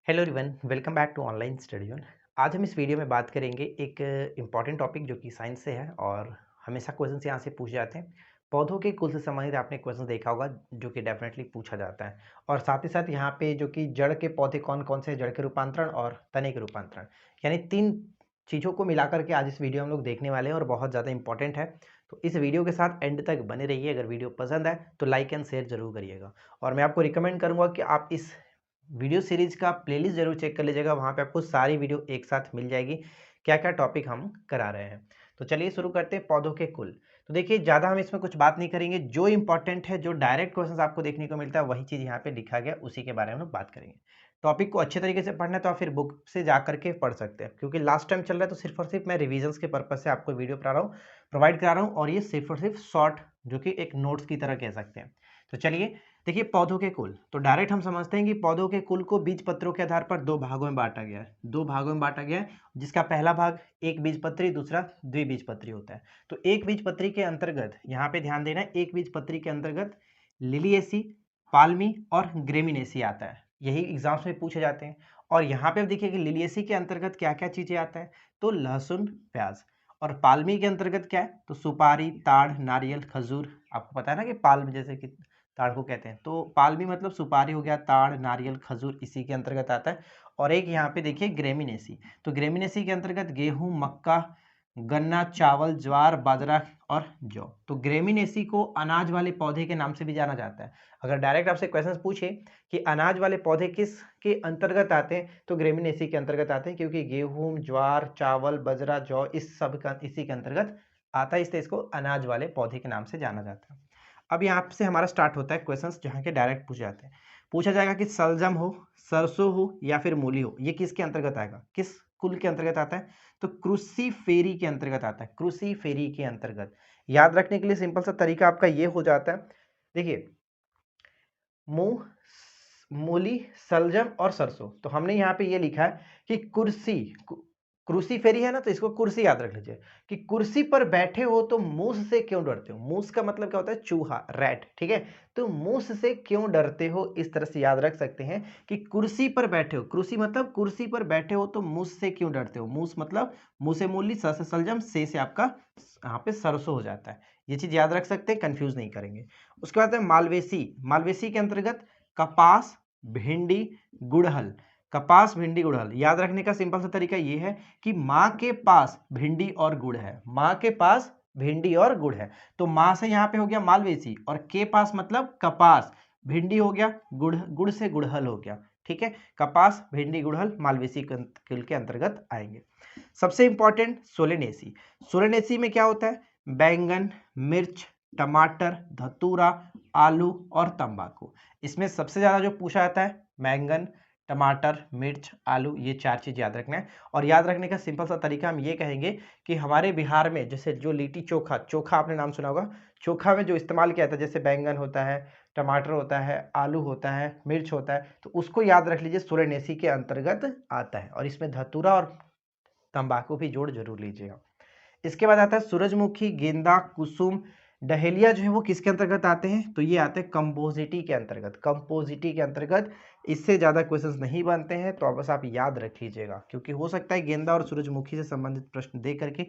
Hello everyone, welcome back to online study zone. आज हम इस वीडियो में बात करेंगे एक इम्पॉर्टेंट टॉपिक जो कि साइंस से है और हमेशा क्वेश्चन यहाँ से पूछे जाते हैं। पौधों के कुल से संबंधित आपने क्वेश्चन देखा होगा जो कि डेफिनेटली पूछा जाता है। और साथ ही साथ यहाँ पे जो कि जड़ के पौधे कौन कौन से, जड़ के रूपांतरण और तने के रूपांतरण, यानी तीन चीज़ों को मिलाकर के आज इस वीडियो हम लोग देखने वाले हैं और बहुत ज़्यादा इंपॉर्टेंट है। तो इस वीडियो के साथ एंड तक बने रहिए। अगर वीडियो पसंद आए तो लाइक एंड शेयर जरूर करिएगा। और मैं आपको रिकमेंड करूँगा कि आप इस वीडियो सीरीज का प्लेलिस्ट जरूर चेक कर लीजिएगा। वहाँ पे आपको सारी वीडियो एक साथ मिल जाएगी, क्या क्या टॉपिक हम करा रहे हैं। तो चलिए शुरू करते हैं पौधों के कुल। तो देखिए, ज़्यादा हम इसमें कुछ बात नहीं करेंगे। जो इंपॉर्टेंट है, जो डायरेक्ट क्वेश्चन आपको देखने को मिलता है, वही चीज़ यहाँ पे लिखा गया, उसी के बारे में हम बात करेंगे। टॉपिक को अच्छे तरीके से पढ़ना है तो आप फिर बुक से जा करके पढ़ सकते हैं, क्योंकि लास्ट टाइम चल रहा है तो सिर्फ और सिर्फ मैं रिविजन्स के पर्पज से आपको वीडियो पढ़ा रहा हूँ, प्रोवाइड करा रहा हूँ। और ये सिर्फ और सिर्फ शॉर्ट, जो कि एक नोट्स की तरह कह सकते हैं। तो चलिए देखिए, पौधों के कुल तो डायरेक्ट हम समझते हैं कि पौधों के कुल को बीज पत्रों के आधार पर दो भागों में बांटा गया है। दो भागों में बांटा गया है, जिसका पहला भाग एक बीजपत्री, दूसरा द्विबीजपत्री होता है। तो एक बीजपत्री के अंतर्गत यहाँ पे ध्यान देना है, एक बीजपत्री के अंतर्गत लिलिएसी, पाल्मी और ग्रेमिनेसी आता है। यही एग्जाम्स में पूछे जाते हैं। और यहाँ पे देखिए कि लिलिएसी के अंतर्गत क्या क्या चीजें आता है, तो लहसुन, प्याज। और पाल्मी के अंतर्गत क्या है, तो सुपारी, ताड़, नारियल, खजूर। आपको पता है ना कि पाल्म जैसे कि ताड़ को कहते हैं, तो पाल्मी मतलब सुपारी हो गया, ताड़, नारियल, खजूर इसी के अंतर्गत आता है। और एक यहाँ पे देखिए ग्रेमिनेसी, तो ग्रेमिनेसी के अंतर्गत गेहूं, मक्का, गन्ना, चावल, ज्वार, बाजरा और जौ। तो ग्रेमिनेसी को अनाज वाले पौधे के नाम से भी जाना जाता है। अगर डायरेक्ट आपसे क्वेश्चन पूछे कि अनाज वाले पौधे किस के अंतर्गत आते हैं, तो ग्रेमिनेसी के अंतर्गत आते हैं, क्योंकि गेहूं, ज्वार, चावल, बाजरा, जौ इस सब का इसी के अंतर्गत आता है, इसलिए इसको अनाज वाले पौधे के नाम से जाना जाता है। अब यहाँ से हमारा स्टार्ट होता है क्वेश्चंस, जहाँ के डायरेक्ट पूछे जाते हैं। पूछा जाएगा कि सलजम हो, सरसों हो या फिर मूली हो, ये किसके अंतर्गत आएगा, किस कुल के अंतर्गत आता है, तो क्रूसीफेरी के अंतर्गत आता है। क्रूसीफेरी के अंतर्गत याद रखने के लिए सिंपल सा तरीका आपका ये हो जाता है। देखिए, मूंग, मूली, सलजम और सरसों, तो हमने यहाँ पे ये लिखा है कि कुर्सी, कुर्सी फेरी है ना, तो इसको कुर्सी याद रख लीजिए कि कुर्सी पर बैठे हो तो मूस से क्यों डरते हो। मूस का मतलब क्या होता है, चूहा, रैट, ठीक है। तो मूस से क्यों डरते हो, इस तरह से याद रख सकते हैं कि कुर्सी पर बैठे हो, कुर्सी मतलब कुर्सी पर बैठे हो तो मूस से क्यों डरते हो। मूस मतलब मुंह से मूली, स से सलजम, से आपका यहाँ पे सरसों हो जाता है। ये चीज याद रख सकते हैं, कंफ्यूज नहीं करेंगे। उसके बाद है मालवेसी। मालवेसी के अंतर्गत कपास, भिंडी, गुड़हल। कपास, भिंडी, गुड़हल याद रखने का सिंपल सा तरीका ये है कि माँ के पास भिंडी और गुड़ है। माँ के पास भिंडी और गुड़ है, तो माँ से यहाँ पे हो गया मालवेसी, और के पास मतलब कपास, भिंडी हो गया, गुड़, गुड़ से गुड़हल हो गया, ठीक है। कपास, भिंडी, गुड़हल मालवेसी कुल के अंतर्गत आएंगे। सबसे इंपॉर्टेंट सोलेनेसी। सोलेनेसी में क्या होता है, बैंगन, मिर्च, टमाटर, धतूरा, आलू और तंबाकू। इसमें सबसे ज्यादा जो पूछा जाता है बैंगन, टमाटर, मिर्च, आलू, ये चार चीज याद रखना है। और याद रखने का सिंपल सा तरीका हम ये कहेंगे कि हमारे बिहार में जैसे जो लिट्टी चोखा, चोखा आपने नाम सुना होगा, चोखा में जो इस्तेमाल किया था, जैसे बैंगन होता है, टमाटर होता है, आलू होता है, मिर्च होता है, तो उसको याद रख लीजिए, सोलेनेसी के अंतर्गत आता है। और इसमें धतूरा और तंबाकू भी जोड़ जरूर लीजिएगा। इसके बाद आता है सूरजमुखी, गेंदा, कुसुम, डहेलिया, जो है वो किसके अंतर्गत आते हैं, तो ये आते हैं कंपोजिटी के अंतर्गत। कंपोजिटी के अंतर्गत इससे ज्यादा क्वेश्चंस नहीं बनते हैं, तो बस आप याद रख लीजिएगा, क्योंकि हो सकता है गेंदा और सूरजमुखी से संबंधित प्रश्न दे करके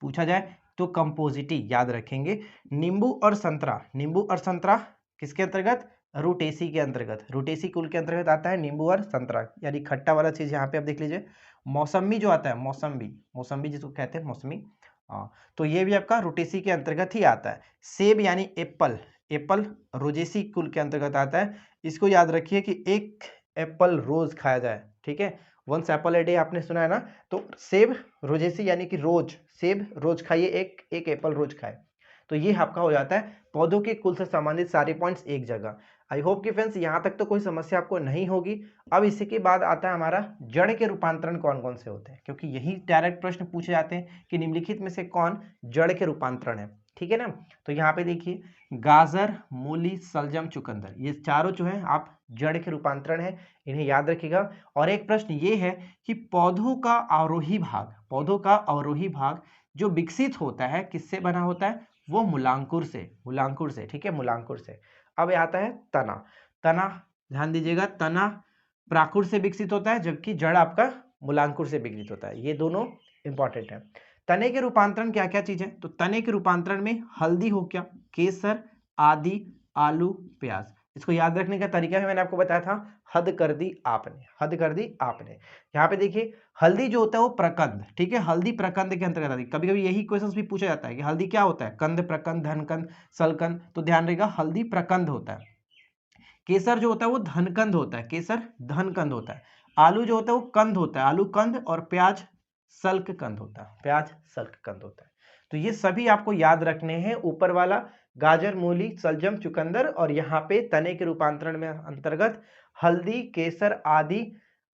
पूछा जाए, तो कंपोजिटी याद रखेंगे। नींबू और संतरा, नींबू और संतरा किसके अंतर्गत, रूटेसी के अंतर्गत। रूटेसी कुल के अंतर्गत आता है नींबू और संतरा, यानी खट्टा वाला चीज यहाँ पे आप देख लीजिए। मौसम्बी जो आता है, मौसम्बी, मौसम्बी जिसको कहते हैं मौसमी, हाँ, तो ये भी आपका रूटेसी के अंतर्गत ही आता है। सेब यानी एप्पल, एप्पल रोजेसी कुल के अंतर्गत आता है। इसको याद रखिए कि एक एप्पल रोज खाया जाए, ठीक है, वंस एप्पल ए डे आपने सुना है ना, तो सेब रोजेसी यानी कि रोज, सेब रोज खाइए, एक एक एप्पल रोज खाए। तो ये आपका हो जाता है पौधों के कुल से संबंधित सारे पॉइंट्स एक जगह। आई होप कि फ्रेंड्स यहाँ तक तो कोई समस्या आपको नहीं होगी। अब इसी के बाद आता है हमारा जड़ के रूपांतरण कौन कौन से होते हैं, क्योंकि यही डायरेक्ट प्रश्न पूछे जाते हैं कि निम्नलिखित में से कौन जड़ के रूपांतरण है, ठीक है ना। तो यहाँ पे देखिए, गाजर, मूली, सलजम, चुकंदर, ये चारों जो है आप जड़ के रूपांतरण है, इन्हें याद रखिएगा। और एक प्रश्न ये है कि पौधों का अवरोही भाग, पौधों का अवरोही भाग जो विकसित होता है किससे बना होता है, वो मूलांकुर से, मूलांकुर से, ठीक है, मूलांकुर से। अब आता है तना। तना ध्यान दीजिएगा, तना प्राकुर से विकसित होता है, जबकि जड़ आपका मूलांकुर से विकसित होता है। ये दोनों इंपॉर्टेंट है। तने के रूपांतरण क्या क्या चीज है? तो तने के रूपांतरण में हल्दी हो गया, केसर, आदि, आलू, प्याज। इसको याद रखने का तरीका भी मैंने आपको बताया था, हद कर दी आपने, हद कर दी आपने। यहाँ पे देखिए हल्दी जो होता है वो प्रकंद, ठीक है, हल्दी प्रकंद के अंतर्गत आती है। कभी कभी यही क्वेश्चन भी पूछा जाता है कि हल्दी क्या होता है, कंद, प्रकंद, धनकंद, सलकंद। तो ध्यान रहेगा हल्दी प्रकंद होता है। केसर जो होता है वो धनकंद होता है, केसर धनकंद होता है। आलू जो होता है वो कंद होता है, आलू कंद। और प्याज सल्क कंद होता है, प्याज सल्क कंद होता है। तो ये सभी आपको याद रखने हैं। ऊपर वाला गाजर, मूली, सलजम, चुकंदर, और यहाँ पे तने के रूपांतरण में अंतर्गत हल्दी, केसर, आदि,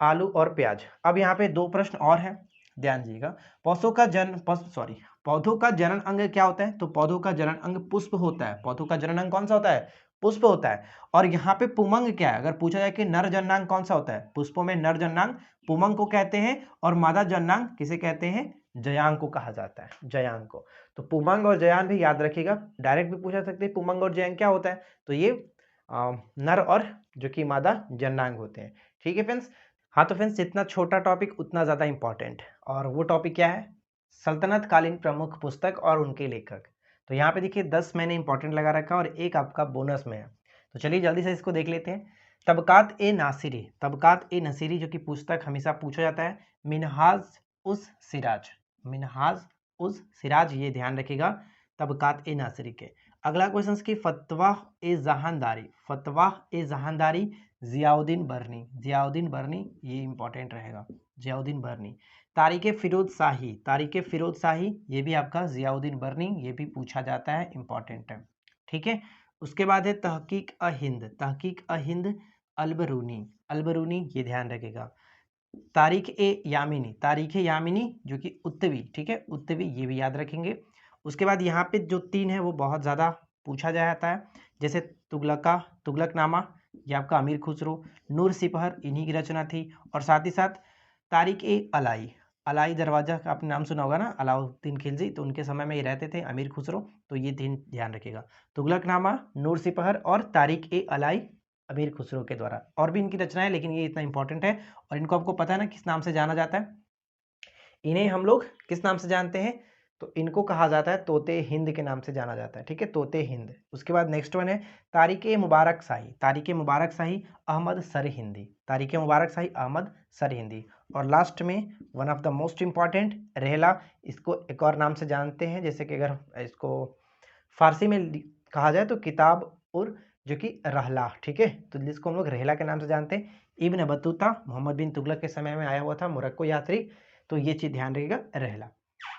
आलू और प्याज। अब यहाँ पे दो प्रश्न और हैं, ध्यान दीजिएगा। पौधों का जनन अंग क्या होता है? तो पौधों का जनन अंग पुष्प होता है। पौधों का जनन अंग कौन सा होता है? पुष्प होता है। और यहाँ पे पुमंग क्या है? अगर पूछा जाए कि नर जननांग कौन सा होता है? पुष्पों में नर जननांग पुमंग को कहते हैं, और मादा जननांग किसे कहते हैं? जयांग को कहा जाता है, जयांग को। तो पुमंग और जयांग भी याद रखिएगा, डायरेक्ट भी पूछा सकते हैं पुमंग और जयांग क्या होता है। तो ये नर और जो कि मादा जननांग होते हैं। ठीक है फ्रेंड्स। हाँ तो फ्रेंड्स, जितना छोटा टॉपिक उतना ज़्यादा इंपॉर्टेंट। और वो टॉपिक क्या है? सल्तनत कालीन प्रमुख पुस्तक और उनके लेखक। तो यहाँ पे देखिए 10 मैंने इंपॉर्टेंट लगा रखा और एक आपका बोनस में है। तो चलिए जल्दी से इसको देख लेते हैं। तबकात ए नासिरी, तबकात ए नसीरी जो कि पुस्तक हमेशा पूछा जाता है। मिनहाज उस सिराज, मिनहाज उस सिराज, ये ध्यान रखिएगा तबकात ए नासिरी के। अगला क्वेश्चन की फतवा ए जहानदारी, फतवा ए जहानदारी जियाउद्दीन बर्नी, जियाउद्दीन बर्नी, ये इंपॉर्टेंट रहेगा, जियाउद्दीन बर्नी। तारीख फिरोज शाही, तारीख फिरोज शाही, ये भी आपका जियाउद्दीन बर्नी, ये भी पूछा जाता है, इंपॉर्टेंट है। ठीक है। उसके बाद है तहकीक अ हिंद, तहकीक अ हिंद अलबरूनी, अलबरूनी, ये ध्यान रखेगा। तारीख ए यामिनी, तारीख ए यामिनी जो कि उत्तवी, ठीक है, उत्तवी, ये भी याद रखेंगे। उसके बाद यहाँ पे जो 3 है वो बहुत ज़्यादा पूछा जाता है, जैसे तुगलका, तुगलकनामा, ये आपका अमीर खुसरो, नूर सिपहर, इन्हीं की रचना थी। और साथ ही साथ तारिक ए अलाई, अलाई दरवाजा का आपने नाम सुना होगा ना, अलाउद्दीन खिलजी, तो उनके समय में ये रहते थे, अमीर खुसरो। तो ये 3 ध्यान रखिएगा, तुगलकनामा, नूर सिपहर और तारिक ए अलाई, अमीर खुसरो के द्वारा। और भी इनकी रचनाएं, लेकिन ये इतना इंपॉर्टेंट है। और इनको आपको पता है ना किस नाम से जाना जाता है? इन्हें हम लोग किस नाम से जानते हैं? तो इनको कहा जाता है तोते हिंद के नाम से जाना जाता है, ठीक है, तोते हिंद। उसके बाद नेक्स्ट वन है तारिक मुबारक शाही, तारिक मुबारक शाही अहमद सर हिंदी, तारिक मुबारक शाही अहमद सर हिंदी। और लास्ट में one of the most important Rihla, इसको एक और नाम से जानते हैं, जैसे कि अगर इसको फारसी में कहा जाए तो किताब और जो कि रहला, ठीक है, तो जिसको हम लोग रेहला के नाम से जानते हैं। इब्न बतूता मोहम्मद बिन तुगलक के समय में आया हुआ था, मोरक्को यात्री। तो ये चीज़ ध्यान रखिएगा, रहला।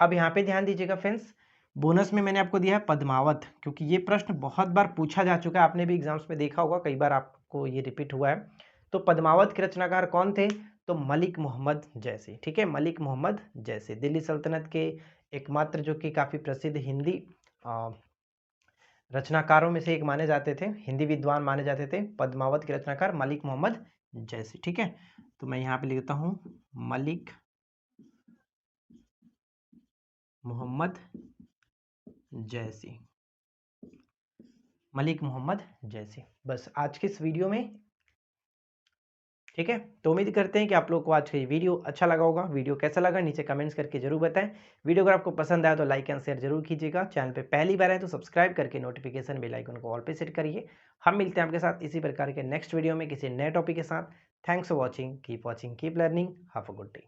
अब यहाँ पे ध्यान दीजिएगा फ्रेंड्स, बोनस में मैंने आपको दिया है पद्मावत, क्योंकि ये प्रश्न बहुत बार पूछा जा चुका है, आपने भी एग्जाम्स में देखा होगा, कई बार आपको ये रिपीट हुआ है। तो पद्मावत के रचनाकार कौन थे? तो मलिक मोहम्मद जैसी, ठीक है, मलिक मोहम्मद जैसी, दिल्ली सल्तनत के एकमात्र जो कि काफ़ी प्रसिद्ध हिंदी रचनाकारों में से एक माने जाते थे, हिंदी विद्वान माने जाते थे, पद्मावत के रचनाकार मलिक मोहम्मद जैसी। ठीक है, तो मैं यहाँ पे लिखता हूँ मलिक मोहम्मद जैसी, मलिक मोहम्मद जैसी। बस आज के इस वीडियो में, ठीक है, तो उम्मीद करते हैं कि आप लोग को आज का ये वीडियो अच्छा लगा होगा। वीडियो कैसा लगा नीचे कमेंट्स करके जरूर बताएं। वीडियो अगर आपको पसंद आया तो लाइक एंड शेयर जरूर कीजिएगा। चैनल पे पहली बार है तो सब्सक्राइब करके नोटिफिकेशन बेल आइकन को ऑल पे सेट करिए। हम मिलते हैं आपके साथ इसी प्रकार के नेक्स्ट वीडियो में किसी नए टॉपिक के साथ। Thanks for watching, keep learning, have a good day.